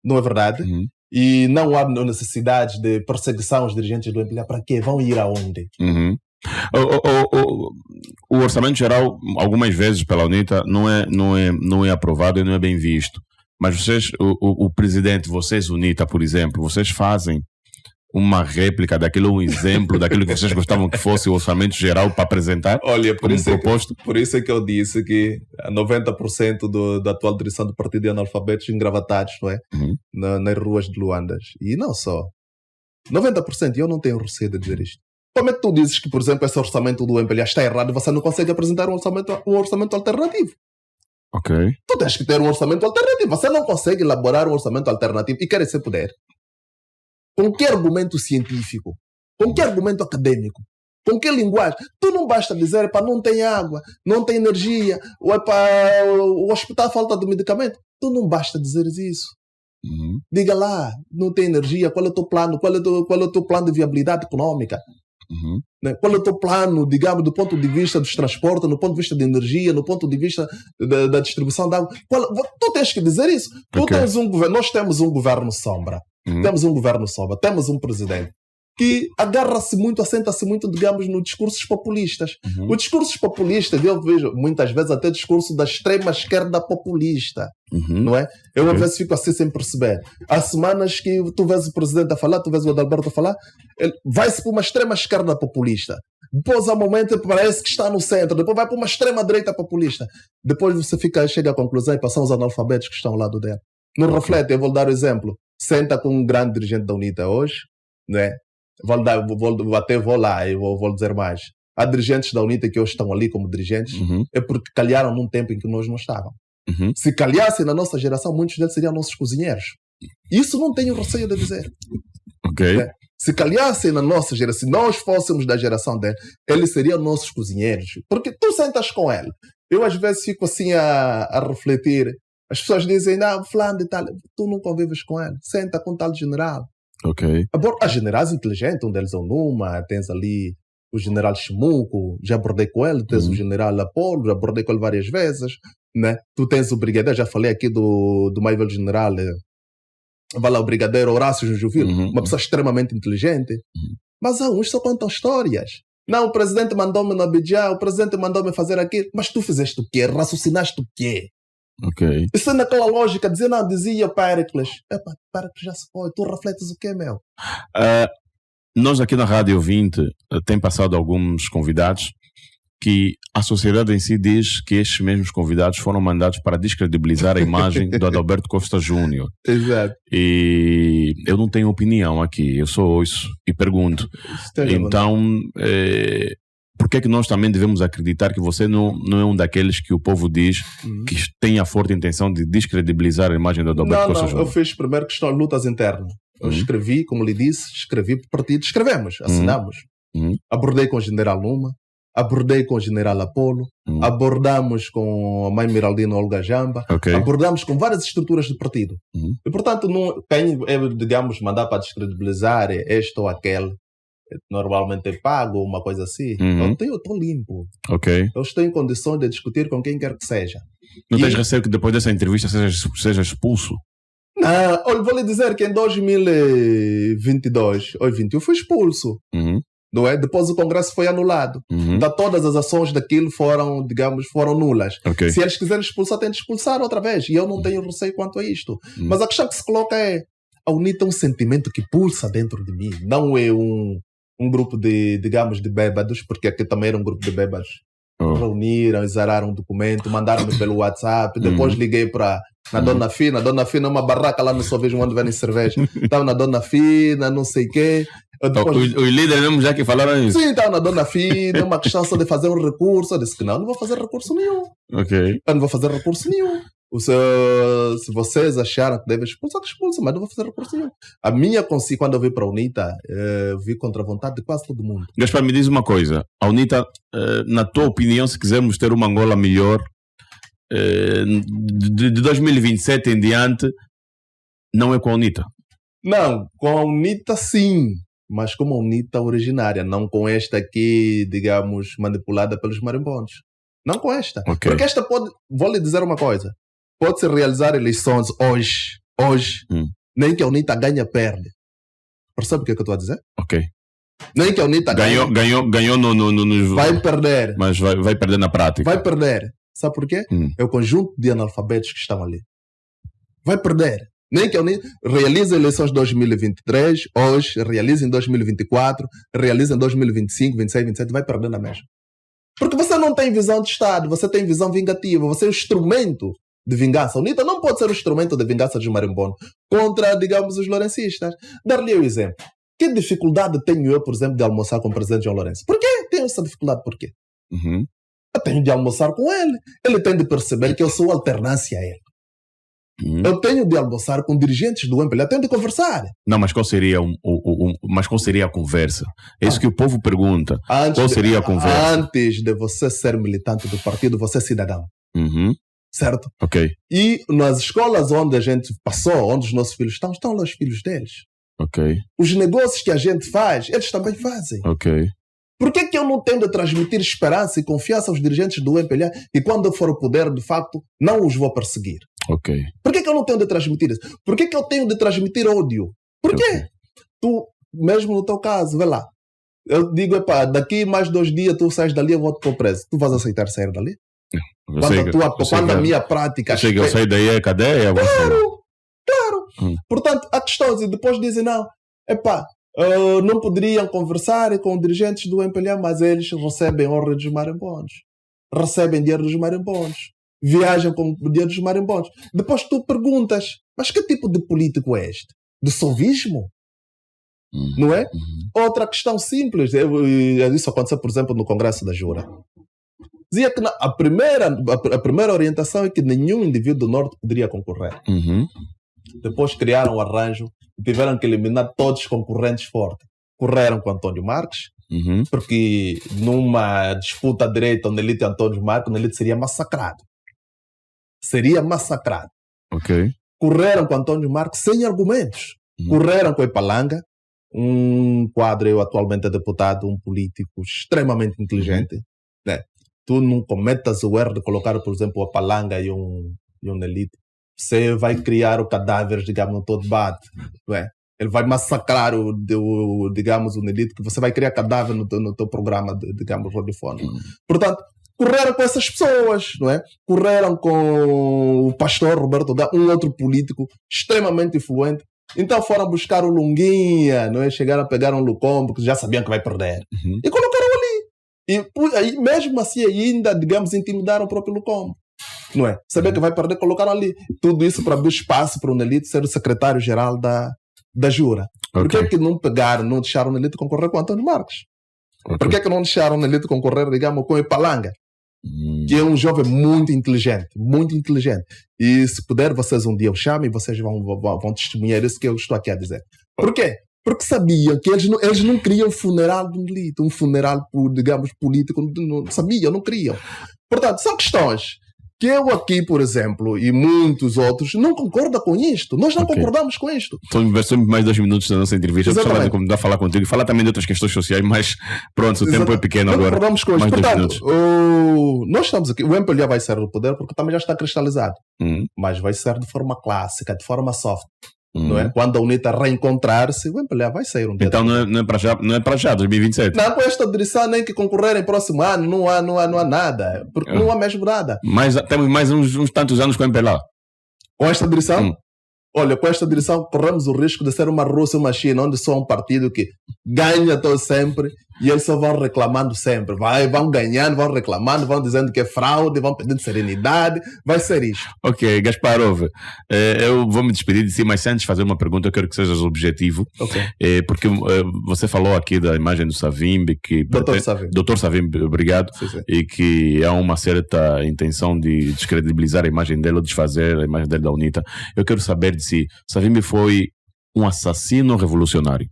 não é verdade? E não há necessidade de perseguição aos dirigentes do MPLA. Para quê? Vão ir aonde? O orçamento geral, algumas vezes pela UNITA, não é aprovado e não é bem visto. Mas vocês, o presidente, vocês, UNITA, por exemplo, vocês fazem uma réplica daquilo, um exemplo daquilo que vocês gostavam que fosse o orçamento geral para apresentar? Olha, como proposto? Por isso é que eu disse que 90% da atual direção do partido de analfabetos engravatados, não é? Nas ruas de Luandas. E não só. 90%, eu não tenho receio de dizer isto. Como é que tu dizes que, por exemplo, esse orçamento do MPLA está errado e você não consegue apresentar um orçamento alternativo? Ok. Tu tens que ter um orçamento alternativo. Você não consegue elaborar um orçamento alternativo e quer esse poder. Com que argumento científico? Com que argumento acadêmico? Com que linguagem? Tu não basta dizer, não tem água, não tem energia, ou o hospital falta de medicamento. Tu não basta dizer isso. Diga lá, não tem energia, qual é o teu plano? Qual é o teu plano de viabilidade econômica? Qual é o teu plano, digamos, do ponto de vista dos transportes, no ponto de vista de energia, no ponto de vista da distribuição de água? Tu tens que dizer isso. Tens um governo, nós temos um governo sombra. Temos um governo sombra, temos um presidente que agarra-se muito, assenta-se muito, digamos, nos discursos populistas. Os discursos populistas, eu vejo muitas vezes até discurso da extrema esquerda populista, não é? Eu às vezes fico assim sem perceber. Há semanas que tu vês o presidente a falar, tu vês o Adalberto a falar, ele vai-se para uma extrema esquerda populista. Depois, há um momento, parece que está no centro. Depois vai para uma extrema direita populista. Depois você chega à conclusão e passam os analfabetos que estão ao lado dele. Não reflete, eu vou dar o exemplo. Senta com um grande dirigente da UNITA hoje, não é? Vou lá e vou dizer mais. Há dirigentes da UNITA que hoje estão ali como dirigentes, é porque calharam num tempo em que nós não estávamos. Se calhassem na nossa geração, muitos deles seriam nossos cozinheiros. Isso não tenho receio de dizer. Ok. Se calhassem na nossa geração, se nós fôssemos da geração dele, eles seriam nossos cozinheiros. Porque tu sentas com ele. Eu às vezes fico assim a refletir. As pessoas dizem, não, fulano de tal, tu não convives com ele. Senta com tal general. Ok. Há generais inteligentes, um deles é o Numa, tens ali o general Chimuco, já abordei com ele, tens o general Apolo, já abordei com ele várias vezes, né? Tu tens o brigadeiro, já falei aqui do mais velho general, vai lá o brigadeiro Horácio Jujuville, uma pessoa extremamente inteligente, mas há uns só contam histórias. Não, o presidente mandou-me no Abidjan, o presidente mandou-me fazer aquilo, mas tu fizeste o quê? Raciocinaste o quê? Ok. Isso é naquela lógica, dizia Péricles. Péricles já se foi, tu refletes o quê, meu? Nós aqui na Rádio 20 tem passado alguns convidados que a sociedade em si diz que estes mesmos convidados foram mandados para descredibilizar a imagem do Adalberto Costa Júnior. Exato. E eu não tenho opinião aqui, eu só ouço e pergunto. Então, por que é que nós também devemos acreditar que você não é um daqueles que o povo diz que tem a forte intenção de descredibilizar a imagem do Adalberto Costa Júnior? Eu fiz primeiro questão de lutas internas. Eu escrevi, como lhe disse, escrevi para o partido, escrevemos, assinamos. Abordei com o general Numa, abordei com o general Apolo, abordamos com a mãe Miraldina Olga Jamba, abordamos com várias estruturas do partido. E, portanto, quem digamos, mandar para descredibilizar este ou aquele, normalmente é pago, uma coisa assim. Eu estou limpo. Eu estou em condições de discutir com quem quer que seja. Não tens receio que depois dessa entrevista seja expulso? Não, olha, vou lhe dizer que em 2022 ou 2021 fui expulso. Não é? Depois o Congresso foi anulado. Então, todas as ações daquilo foram nulas. Se eles quiserem expulsar, têm de expulsar outra vez. E eu não tenho receio quanto a isto. Mas a questão que se coloca é: a UNITA é um sentimento que pulsa dentro de mim. Não é um grupo de bêbados, porque aqui também era um grupo de bêbados. Reuniram, exararam um documento, mandaram-me pelo WhatsApp. Depois liguei para na Dona Fina. Dona Fina é uma barraca lá no Só Vejo onde vendem cerveja. Estava na Dona Fina, não sei o quê. Os líderes mesmo já que falaram isso? Sim, estava na Dona Fina, uma questão só de fazer um recurso. Eu disse que não vou fazer recurso nenhum. Eu não vou fazer recurso nenhum. Se vocês acharam que devem expulsar, que expulsam, mas não vou fazer recurso nenhum. A minha consciência, quando eu vi para a UNITA, vi contra a vontade de quase todo mundo. Gaspar, me diz uma coisa. A UNITA, na tua opinião, se quisermos ter uma Angola melhor, de 2027 em diante, não é com a UNITA? Não, com a UNITA sim, mas com a UNITA originária, não com esta aqui, digamos, manipulada pelos marimbondos. Não com esta. Porque esta pode, vou lhe dizer uma coisa, pode-se realizar eleições hoje, nem que a UNITA ganha, perde. Percebe o que é que eu estou a dizer? Nem que a UNITA ganhou no vai perder. Mas vai perder na prática. Vai perder. Sabe por quê? É o conjunto de analfabetos que estão ali. Vai perder. Nem que a UNITA realize eleições em 2023, hoje, realize em 2024, realize em 2025, 26, 27, vai perder na mesma. Porque você não tem visão de Estado, você tem visão vingativa, você é um instrumento de vingança. A UNITA não pode ser um instrumento de vingança dos marimbondos contra, digamos, os lourencistas. Dar-lhe um exemplo. Que dificuldade tenho eu, por exemplo, de almoçar com o presidente João Lourenço? Por quê? Tenho essa dificuldade, por quê? Eu tenho de almoçar com ele. Ele tem de perceber que eu sou alternância a ele. Eu tenho de almoçar com dirigentes do MPLA, tenho de conversar. Não, mas qual seria, mas qual seria a conversa? É isso que o povo pergunta. Qual seria a conversa? Antes de você ser militante do partido, você é cidadão. Certo? Ok. E nas escolas onde a gente passou, onde os nossos filhos estão lá os filhos deles. Ok. Os negócios que a gente faz, eles também fazem. Ok. Por que eu não tenho de transmitir esperança e confiança aos dirigentes do MPLA e quando eu for ao poder, de facto, não os vou perseguir? Ok. Por que eu não tenho de transmitir isso? Por que eu tenho de transmitir ódio? Por quê? Ok. Tu, mesmo no teu caso, vê lá. Eu digo, daqui mais 2 dias tu sais dali, eu vou-te pôr preso. Tu vais aceitar sair dali? Quando a minha prática... Eu saio daí é cadeia? Claro. Portanto, há questões e depois dizem, não, não poderiam conversar com dirigentes do MPLA, mas eles recebem honra dos marimbondos. Recebem dinheiro dos marimbondos. Viajam com o dinheiro dos marimbondos. Depois tu perguntas, mas que tipo de político é este? Do sovismo? Não é? Outra questão simples, isso aconteceu, por exemplo, no Congresso da Jura. Dizia que a primeira orientação é que nenhum indivíduo do Norte poderia concorrer. Depois criaram um arranjo e tiveram que eliminar todos os concorrentes fortes. Correram com Antônio Marques, porque numa disputa à direita, o Nelito e Antônio Marques, o Nelito seria massacrado. Ok. Correram com Antônio Marques sem argumentos. Correram com Ipalanga, um quadro, atualmente é deputado, um político extremamente inteligente. Né? Tu não cometas o erro de colocar, por exemplo, a Palanga e um Nelito. Você vai criar o cadáver, digamos, no teu debate. Não é? Ele vai massacrar o Nelito, que você vai criar cadáver no teu programa, digamos, radiofónico. Portanto, correram com essas pessoas, não é? Correram com o pastor Roberto Gá, um outro político extremamente influente. Então foram buscar o Lunguinha, não é? Chegaram a pegar um Lucombo, que já sabiam que vai perder. E colocaram ali. E aí, mesmo assim, ainda, digamos, intimidaram o próprio Lucombo. Não é? Saber que vai perder, colocaram ali. Tudo isso para abrir espaço para o Nelito ser o secretário-geral da Jura. Por que não pegaram, não deixaram o Nelito concorrer com o Antônio Marques? Por que não deixaram o Nelito concorrer, digamos, com o Ipalanga? Que é um jovem muito inteligente. E se puder, vocês um dia o chamem e vocês vão testemunhar isso que eu estou aqui a dizer. Por quê? Porque sabiam que eles não queriam um funeral do Nelito, um funeral, digamos, político. Não queriam. Portanto, são questões que eu aqui, por exemplo, e muitos outros, não concordam com isto. Nós não concordamos com isto. Então, versamos mais 2 minutos da nossa entrevista. Eu gostava de convidar a falar contigo e falar também de outras questões sociais, mas pronto, o tempo é pequeno agora. Não concordamos com isto. Portanto, nós estamos aqui. O MPLA vai ser do poder porque também já está cristalizado. Mas vai ser de forma clássica, de forma soft. Não é? Quando a UNITA reencontrar-se, o MPLA vai sair um dia. Então não é para já, 2027. Não, com esta direção nem que concorrerem próximo ano, não há nada. Porque não há mesmo nada. Mas temos mais uns tantos anos com o MPLA. Com esta direção? Olha, com esta direção corremos o risco de ser uma Rússia, uma China, onde só um partido que ganha todo sempre e eles só vão reclamando sempre. Vão ganhando, vão reclamando, vão dizendo que é fraude, vão pedindo serenidade. Vai ser isto. Ok, Gasparov, eu vou me despedir de si, mas antes de fazer uma pergunta, eu quero que sejas objetivo. Porque você falou aqui da imagem do Savimbi, que Dr. Savimbi, obrigado, sim. E que há uma certa intenção de descredibilizar a imagem dele ou desfazer a imagem dele da UNITA. Eu quero saber de si, Savimbi foi um assassino revolucionário?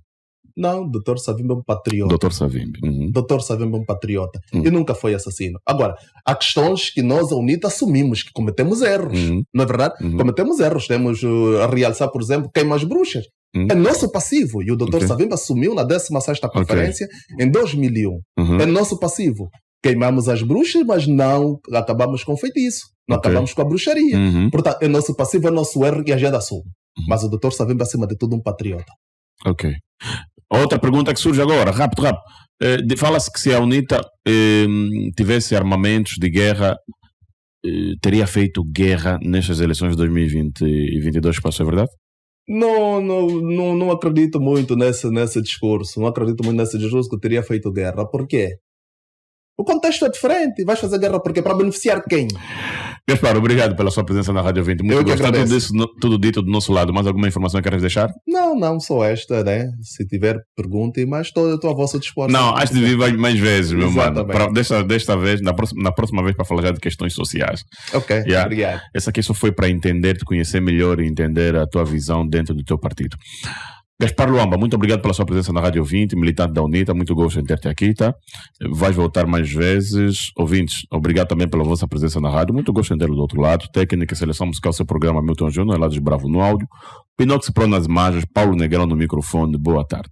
Não, o Dr. Savimbi é um patriota. Dr. Savimbi. Dr. Savimbi é um patriota. E nunca foi assassino. Agora, há questões que nós, a UNITA, assumimos que cometemos erros. Não é verdade? Cometemos erros. Temos a realçar, por exemplo, queima as bruxas. É nosso passivo. E o Dr. Savimbi assumiu na 16ª conferência em 2001. É nosso passivo. Queimamos as bruxas, mas não acabamos com o feitiço. Não acabamos com a bruxaria. Portanto, é nosso passivo, é nosso erro e a gente assume. Mas o Dr. Savimbi, acima de tudo, um patriota. Ok. Outra pergunta que surge agora, rápido. Fala-se que se a UNITA tivesse armamentos de guerra, teria feito guerra nestas eleições de 2020 e 2022, passou, é verdade? Não acredito muito nesse discurso. Não acredito muito nesse discurso que teria feito guerra. Por quê? O contexto é diferente. Vais fazer guerra porque para beneficiar quem? Gaspar, obrigado pela sua presença na Rádio 20. Muito gostado disso, tudo dito do nosso lado. Mais alguma informação que queres deixar? Não, só esta, né? Se tiver, perguntem, mas estou à vossa disposição. Não, acho que devia vir mais vezes, meu mano. Desta vez, na próxima vez, para falar já de questões sociais. Ok, obrigado. Essa aqui só foi para entender, te conhecer melhor e entender a tua visão dentro do teu partido. Gaspar Luamba, muito obrigado pela sua presença na Rádio 20, militante da UNITA, muito gosto em ter-te aqui, tá? Vais voltar mais vezes. Ouvintes, obrigado também pela vossa presença na rádio, muito gosto em ter-lo do outro lado. Técnica e seleção musical, seu programa Milton Júnior, Lados Bravo no áudio, Pinox Pro nas imagens, Paulo Negrão no microfone, boa tarde.